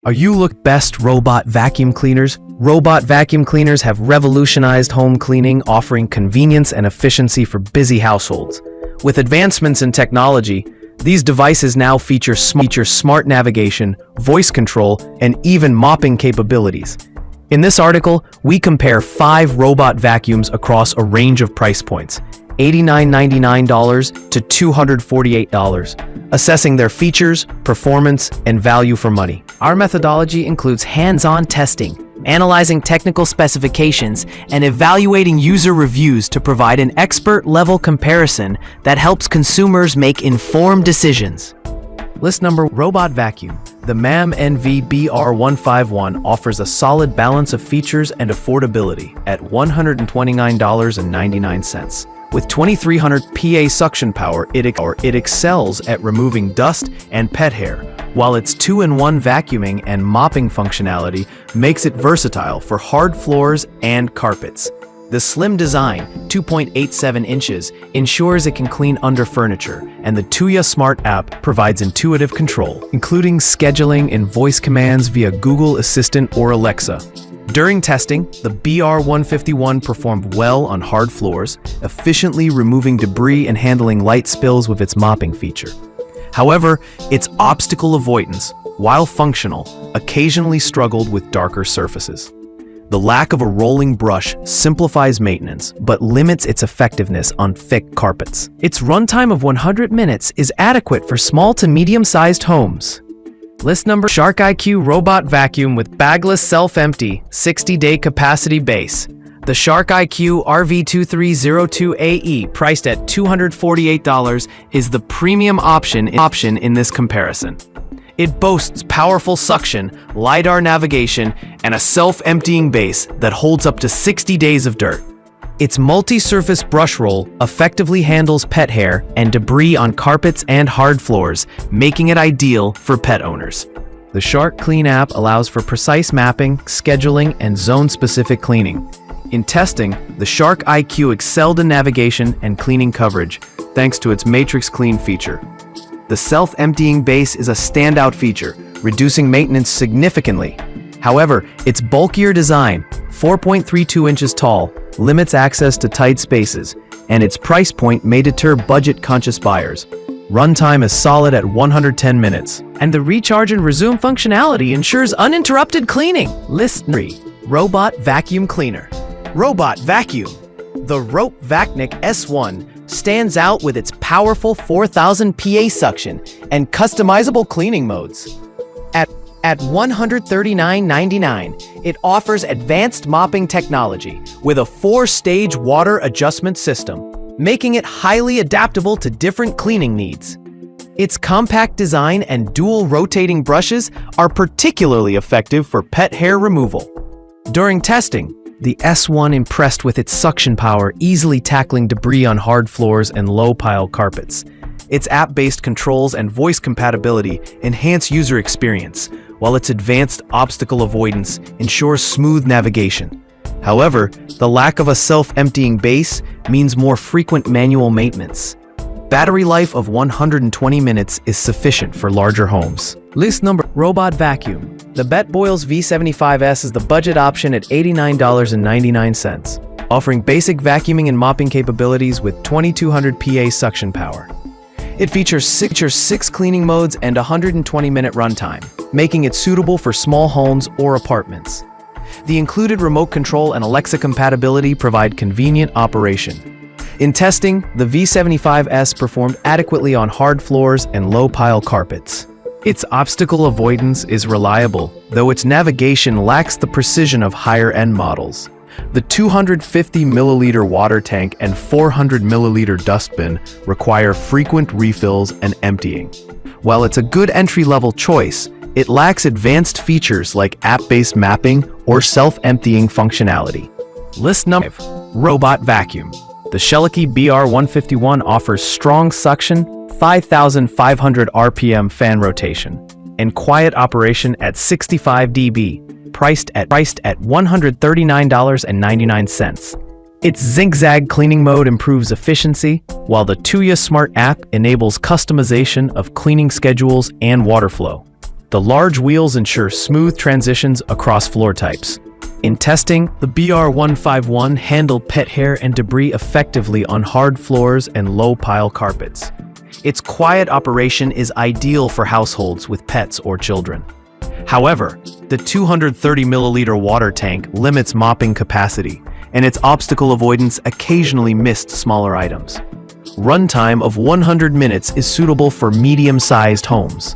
Are you look best robot vacuum cleaners? Robot vacuum cleaners have revolutionized home cleaning, offering convenience and efficiency for busy households. With advancements in technology, these devices now feature smart navigation, voice control, and even mopping capabilities. In this article, we compare 5 robot vacuums across a range of price points, $89.99 to $248, assessing their features, performance, and value for money. Our methodology includes hands-on testing, analyzing technical specifications, and evaluating user reviews to provide an expert-level comparison that helps consumers make informed decisions. List number: Robot Vacuum. The MAM NV-BR151 offers a solid balance of features and affordability at $129.99. With 2300 PA suction power, it excels at removing dust and pet hair, while its 2-in-1 vacuuming and mopping functionality makes it versatile for hard floors and carpets. The slim design, 2.87 inches, ensures it can clean under furniture, and the Tuya Smart app provides intuitive control, including scheduling and voice commands via Google Assistant or Alexa. During testing, the BR151 performed well on hard floors, efficiently removing debris and handling light spills with its mopping feature. However, its obstacle avoidance, while functional, occasionally struggled with darker surfaces. The lack of a rolling brush simplifies maintenance, but limits its effectiveness on thick carpets. Its runtime of 100 minutes is adequate for small to medium-sized homes. List number: Shark IQ Robot Vacuum with Bagless Self-Empty 60-Day Capacity Base. The Shark IQ RV2302AE, priced at $248, is the premium option in this comparison. It boasts powerful suction, lidar navigation, and a self-emptying base that holds up to 60 days of dirt. Its multi-surface brush roll effectively handles pet hair and debris on carpets and hard floors, making it ideal for pet owners. The Shark Clean app allows for precise mapping, scheduling, and zone-specific cleaning. In testing, the Shark IQ excelled in navigation and cleaning coverage, thanks to its Matrix Clean feature. The self-emptying base is a standout feature, reducing maintenance significantly. However, its bulkier design, 4.32 inches tall, limits access to tight spaces, and its price point may deter budget-conscious buyers. Runtime is solid at 110 minutes, and the recharge and resume functionality ensures uninterrupted cleaning. List 3. Robot Vacuum Cleaner. Robot Vacuum. The Rope Vacnic S1 stands out with its powerful 4000 PA suction and customizable cleaning modes. At $139.99, it offers advanced mopping technology with a 4-stage water adjustment system, making it highly adaptable to different cleaning needs. Its compact design and dual rotating brushes are particularly effective for pet hair removal. During testing, the S1 impressed with its suction power, easily tackling debris on hard floors and low-pile carpets. Its app-based controls and voice compatibility enhance user experience, while its advanced obstacle avoidance ensures smooth navigation. However, the lack of a self-emptying base means more frequent manual maintenance. Battery life of 120 minutes is sufficient for larger homes. List number: Robot Vacuum. The Bet Boyles V75S is the budget option at $89.99, offering basic vacuuming and mopping capabilities with 2200 PA suction power. It features 6 cleaning modes and a 120-minute runtime, making it suitable for small homes or apartments. The included remote control and Alexa compatibility provide convenient operation. In testing, the V75S performed adequately on hard floors and low-pile carpets. Its obstacle avoidance is reliable, though its navigation lacks the precision of higher-end models. The 250-milliliter water tank and 400-milliliter dustbin require frequent refills and emptying. While it's a good entry-level choice, it lacks advanced features like app-based mapping or self-emptying functionality. List number 5. Robot Vacuum. The Shelicki BR151 offers strong suction, 5,500 RPM fan rotation, and quiet operation at 65 dB, priced at $139.99. Its zigzag cleaning mode improves efficiency, while the Tuya Smart app enables customization of cleaning schedules and water flow. The large wheels ensure smooth transitions across floor types. In testing, the BR151 handled pet hair and debris effectively on hard floors and low-pile carpets. Its quiet operation is ideal for households with pets or children. However, the 230 milliliter water tank limits mopping capacity, and its obstacle avoidance occasionally missed smaller items. Runtime of 100 minutes is suitable for medium-sized homes.